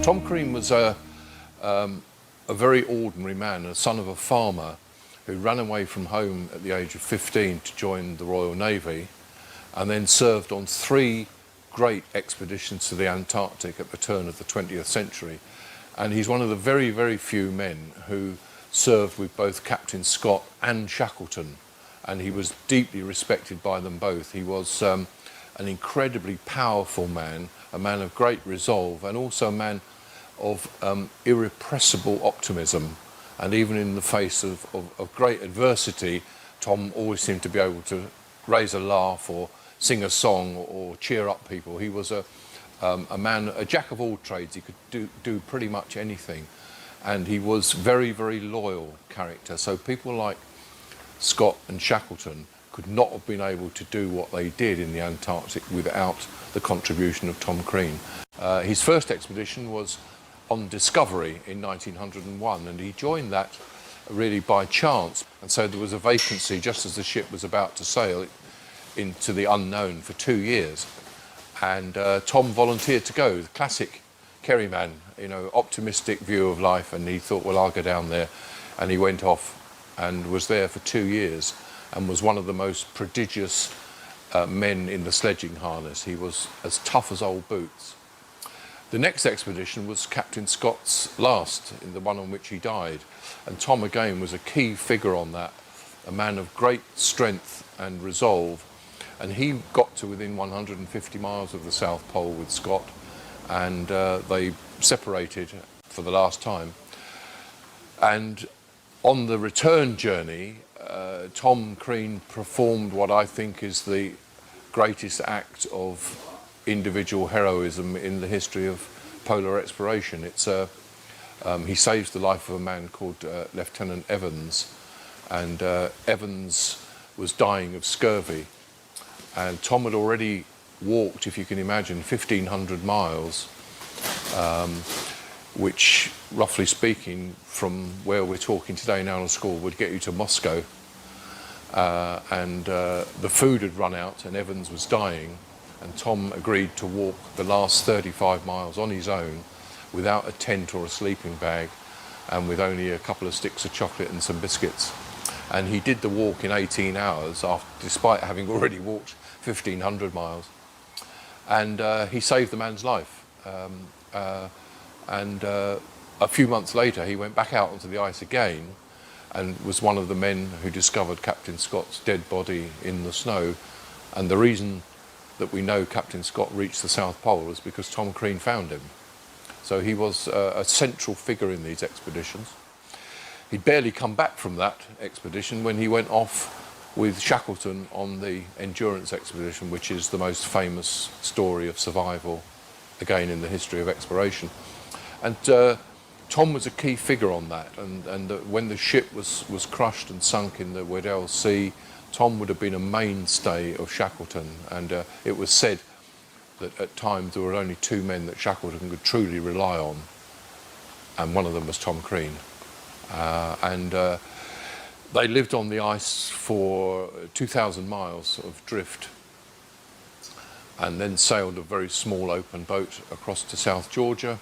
Tom Crean was a very ordinary man, a son of a farmer who ran away from home at the age of 15 to join the Royal Navy, and then served on 3 great expeditions to the Antarctic at the turn of the 20th century. And he's one of the very, very few men who served with both Captain Scott and Shackleton, and he was deeply respected by them both. He was an incredibly powerful man, a man of great resolve, and also a man of irrepressible optimism. And even in the face of great adversity, Tom always seemed to be able to raise a laugh or sing a song or cheer up people. He was a man, a jack of all trades. He could do pretty much anything. And he was very, very loyal character. So people like Scott and Shackleton could not have been able to do what they did in the Antarctic without the contribution of Tom Crean. His first expedition was on Discovery in 1901, and he joined that really by chance. And so there was a vacancy just as the ship was about to sail into the unknown for 2 years. And Tom volunteered to go, the classic Kerry man, you know, optimistic view of life, and he thought, well, I'll go down there. And he went off and was there for 2 years and was one of the most prodigious men in the sledging harness. He was as tough as old boots. The next expedition was Captain Scott's last, in the one on which he died. And Tom again was a key figure on that, a man of great strength and resolve. And he got to within 150 miles of the South Pole with Scott, and they separated for the last time. And on the return journey, Tom Crean performed what I think is the greatest act of individual heroism in the history of polar exploration. He saves the life of a man called Lieutenant Evans, and Evans was dying of scurvy. And Tom had already walked, if you can imagine, 1,500 miles, which, roughly speaking, from where we're talking today now in school, would get you to Moscow. The food had run out and Evans was dying, and Tom agreed to walk the last 35 miles on his own without a tent or a sleeping bag, and with only a couple of sticks of chocolate and some biscuits. And he did the walk in 18 hours, despite having already walked 1,500 miles. And he saved the man's life. A few months later, he went back out onto the ice again and was one of the men who discovered Captain Scott's dead body in the snow. And the reason that we know Captain Scott reached the South Pole was because Tom Crean found him. So he was a central figure in these expeditions. He'd barely come back from that expedition when he went off with Shackleton on the Endurance expedition, which is the most famous story of survival, again, in the history of exploration. And Tom was a key figure on that, and when the ship was crushed and sunk in the Weddell Sea, Tom would have been a mainstay of Shackleton, and it was said that at times there were only 2 men that Shackleton could truly rely on, and one of them was Tom Crean. They lived on the ice for 2,000 miles of drift, and then sailed a very small open boat across to South Georgia,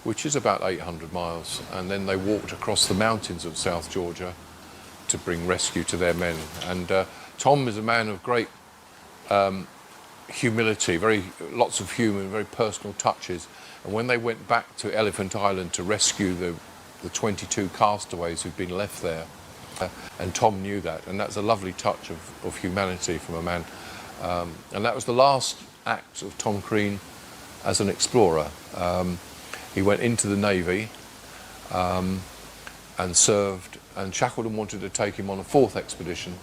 which is about 800 miles, and then they walked across the mountains of South Georgia to bring rescue to their men. And Tom is a man of great humility, lots of humour, very personal touches. And when they went back to Elephant Island to rescue the 22 castaways who'd been left there, and Tom knew that, and that's a lovely touch of humanity from a man. And that was the last act of Tom Crean as an explorer. He went into the Navy and served, and Shackleton wanted to take him on a 4th expedition,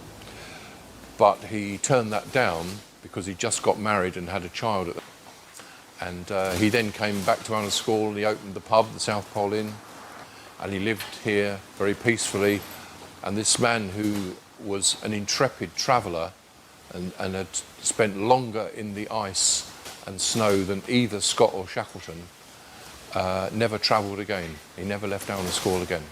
but he turned that down because he just got married and had a child. And he then came back to Anna School, and he opened the pub, the South Pole Inn, and he lived here very peacefully. And this man, who was an intrepid traveller and had spent longer in the ice and snow than either Scott or Shackleton, never travelled again. He never left Anna School again.